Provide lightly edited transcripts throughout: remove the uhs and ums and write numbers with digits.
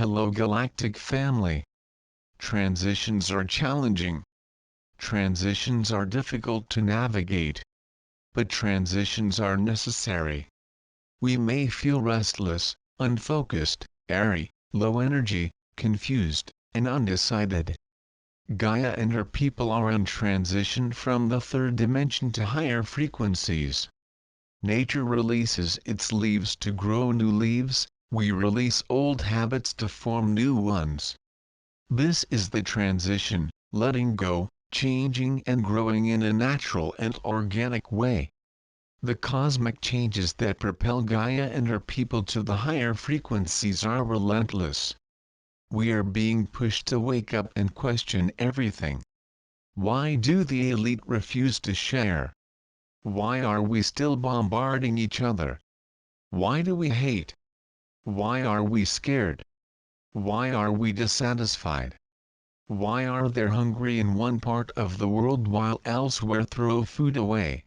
Hello Galactic family. Transitions are challenging. Transitions are difficult to navigate. But transitions are necessary. We may feel restless, unfocused, airy, low energy, confused, and undecided. Gaia and her people are in transition from the third dimension to higher frequencies. Nature releases its leaves to grow new leaves, we release old habits to form new ones. This is the transition, letting go, changing and growing in a natural and organic way. The cosmic changes that propel Gaia and her people to the higher frequencies are relentless. We are being pushed to wake up and question everything. Why do the elite refuse to share? Why are we still bombarding each other? Why do we hate? Why are we scared? Why are we dissatisfied? Why are they hungry in one part of the world while elsewhere throw food away?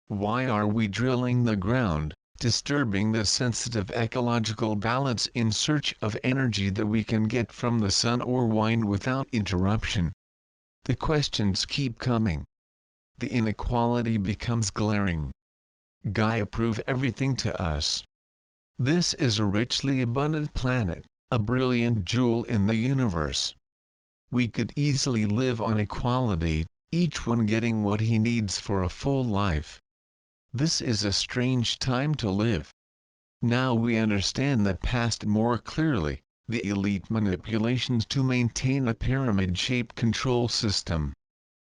Why are we drilling the ground, disturbing the sensitive ecological balance in search of energy that we can get from the sun or wind without interruption? The questions keep coming. The inequality becomes glaring. Gaia prove everything to us. This is a richly abundant planet, a brilliant jewel in the universe. We could easily live on equality, each one getting what he needs for a full life. This is a strange time to live. Now we understand the past more clearly, the elite manipulations to maintain a pyramid-shaped control system.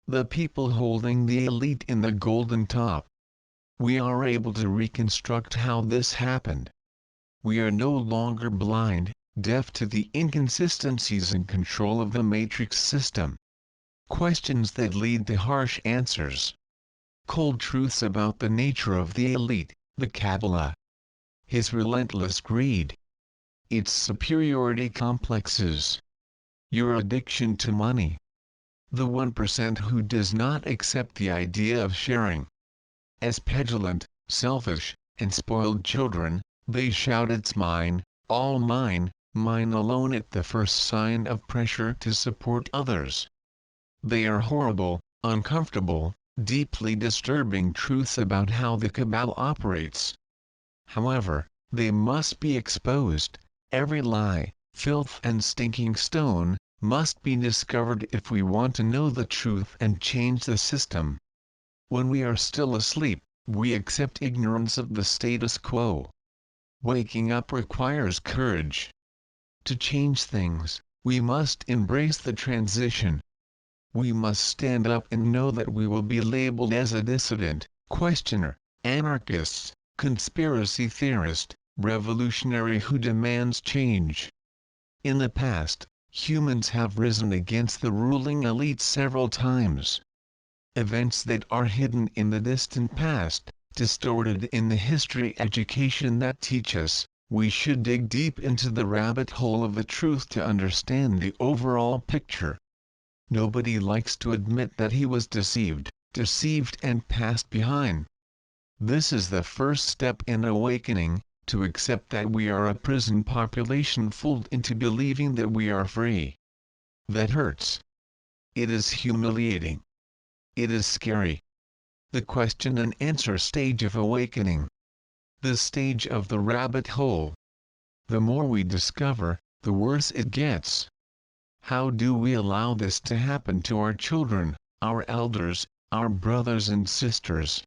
The people holding the elite in the golden top. We are able to reconstruct how this happened. We are no longer blind, deaf to the inconsistencies and control of the matrix system. Questions that lead to harsh answers. Cold truths about the nature of the elite, the Kabbalah. His relentless greed. Its superiority complexes. Your addiction to money. The 1% who does not accept the idea of sharing. As petulant, selfish, and spoiled children, they shout it's mine, all mine, mine alone at the first sign of pressure to support others. They are horrible, uncomfortable, deeply disturbing truths about how the Cabal operates. However, they must be exposed. Every lie, filth and stinking stone, must be discovered if we want to know the truth and change the system. When we are still asleep, we accept ignorance of the status quo. Waking up requires courage. To change things, we must embrace the transition. We must stand up and know that we will be labeled as a dissident, questioner, anarchist, conspiracy theorist, revolutionary who demands change. In the past, humans have risen against the ruling elite several times. Events that are hidden in the distant past, distorted in the history education that teach us, we should dig deep into the rabbit hole of the truth to understand the overall picture. Nobody likes to admit that he was deceived and passed behind. This is the first step in awakening, to accept that we are a prison population fooled into believing that we are free. That hurts. It is humiliating. It is scary. The question and answer stage of awakening. The stage of the rabbit hole. The more we discover, the worse it gets. How do we allow this to happen to our children, our elders, our brothers and sisters?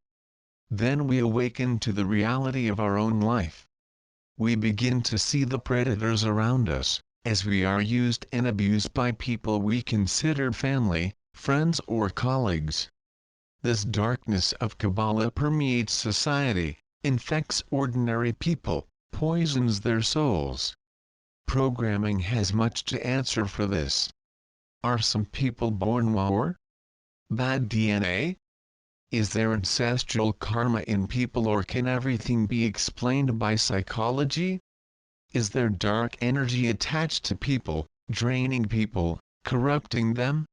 Then we awaken to the reality of our own life. We begin to see the predators around us, as we are used and abused by people we consider family, friends or colleagues. This darkness of Kabbalah permeates society, infects ordinary people, poisons their souls. Programming has much to answer for this. Are some people born poor? Bad DNA? Is there ancestral karma in people, or can everything be explained by psychology? Is there dark energy attached to people, draining people, corrupting them?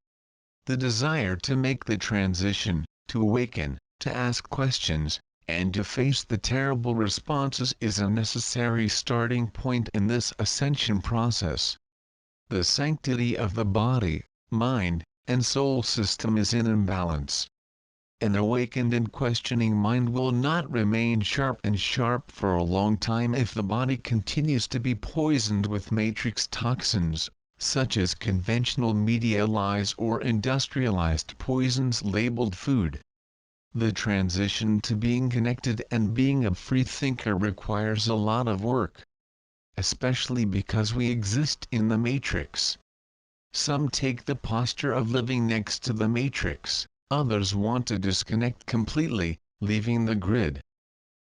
The desire to make the transition, to awaken, to ask questions, And to face the terrible responses is a necessary starting point in this ascension process. The sanctity of the body, mind, and soul system is in imbalance. An awakened and questioning mind will not remain sharp for a long time if the body continues to be poisoned with matrix toxins, such as conventional media lies or industrialized poisons labeled food. The transition to being connected and being a free thinker requires a lot of work. Especially because we exist in the matrix. Some take the posture of living next to the matrix, others want to disconnect completely, leaving the grid.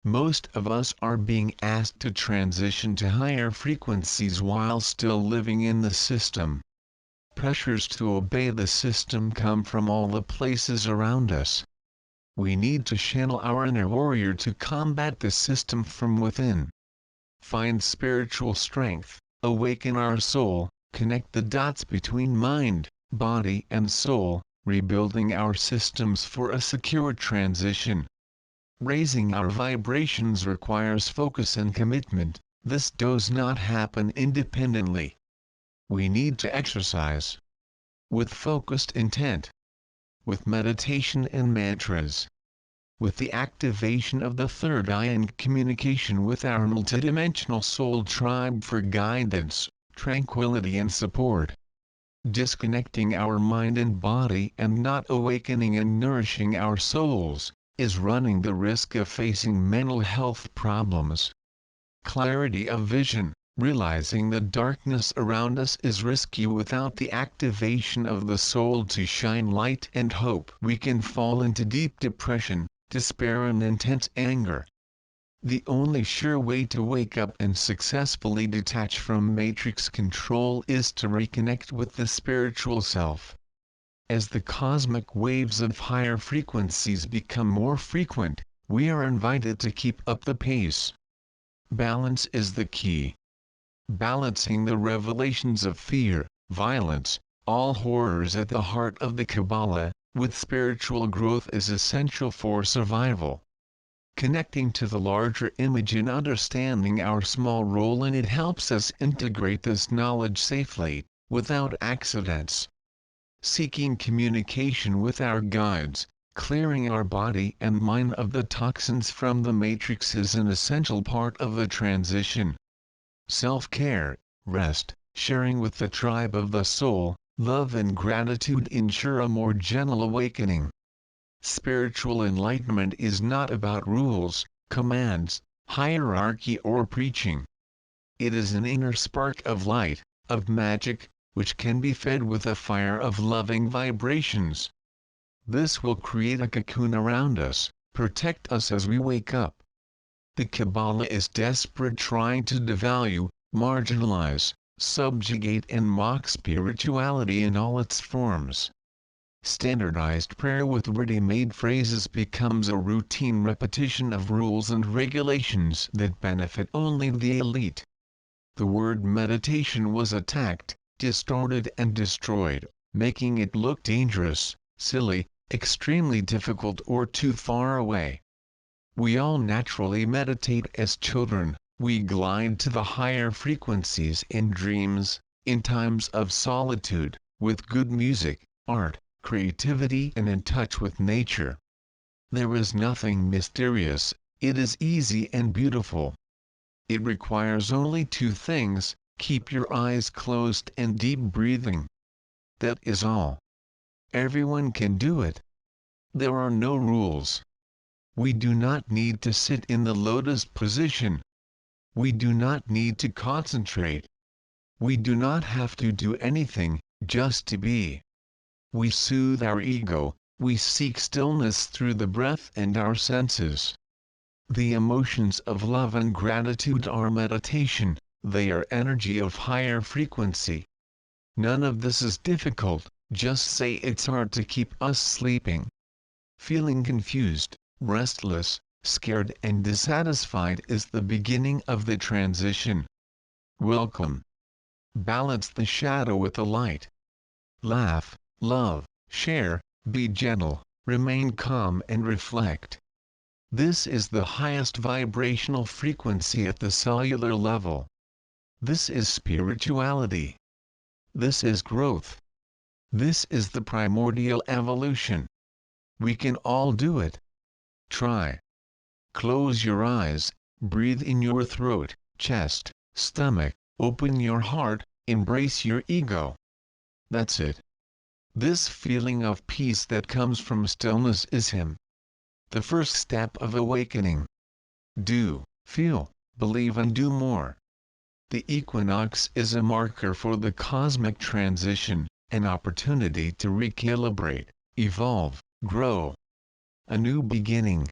Most of us are being asked to transition to higher frequencies while still living in the system. Pressures to obey the system come from all the places around us. We need to channel our inner warrior to combat the system from within. Find spiritual strength, awaken our soul, connect the dots between mind, body and soul, rebuilding our systems for a secure transition. Raising our vibrations requires focus and commitment. This does not happen independently. We need to exercise with focused intent, with meditation and mantras, with the activation of the third eye and communication with our multidimensional soul tribe for guidance, tranquility and support. Disconnecting our mind and body and not awakening and nourishing our souls is running the risk of facing mental health problems. Clarity of vision, realizing the darkness around us is risky without the activation of the soul to shine light and hope. We can fall into deep depression, despair and intense anger. The only sure way to wake up and successfully detach from matrix control is to reconnect with the spiritual self. As the cosmic waves of higher frequencies become more frequent, we are invited to keep up the pace. Balance is the key. Balancing the revelations of fear, violence, all horrors at the heart of the Kabbalah, with spiritual growth is essential for survival. Connecting to the larger image and understanding our small role in it helps us integrate this knowledge safely, without accidents. Seeking communication with our guides, clearing our body and mind of the toxins from the matrix is an essential part of the transition. Self-care, rest, sharing with the tribe of the soul, love and gratitude ensure a more gentle awakening. Spiritual enlightenment is not about rules, commands, hierarchy or preaching. It is an inner spark of light, of magic, which can be fed with a fire of loving vibrations. This will create a cocoon around us, protect us as we wake up. The Kabbalah is desperate trying to devalue, marginalize, subjugate and mock spirituality in all its forms. Standardized prayer with ready-made phrases becomes a routine repetition of rules and regulations that benefit only the elite. The word meditation was attacked, distorted and destroyed, making it look dangerous, silly, extremely difficult or too far away. We all naturally meditate as children, we glide to the higher frequencies in dreams, in times of solitude, with good music, art, creativity and in touch with nature. There is nothing mysterious, it is easy and beautiful. It requires only two things: keep your eyes closed and deep breathing. That is all. Everyone can do it. There are no rules. We do not need to sit in the lotus position. We do not need to concentrate. We do not have to do anything, just to be. We soothe our ego, we seek stillness through the breath and our senses. The emotions of love and gratitude are meditation, they are energy of higher frequency. None of this is difficult, just say it's hard to keep us sleeping. Feeling confused, restless, scared and dissatisfied is the beginning of the transition. Welcome. Balance the shadow with the light. Laugh, love, share, be gentle, remain calm and reflect. This is the highest vibrational frequency at the cellular level. This is spirituality. This is growth. This is the primordial evolution. We can all do it. Try. Close your eyes, breathe in your throat, chest, stomach, open your heart, embrace your ego. That's it. This feeling of peace that comes from stillness is Him. The first step of awakening. Do, feel, believe and do more. The equinox is a marker for the cosmic transition, an opportunity to recalibrate, evolve, grow. A new beginning.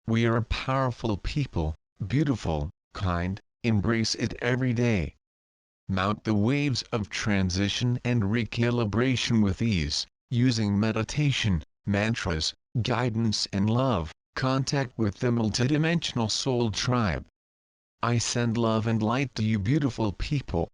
We are a powerful people, beautiful, kind, embrace it every day. Mount the waves of transition and recalibration with ease, using meditation, mantras, guidance and love, contact with the multidimensional soul tribe. I send love and light to you beautiful people.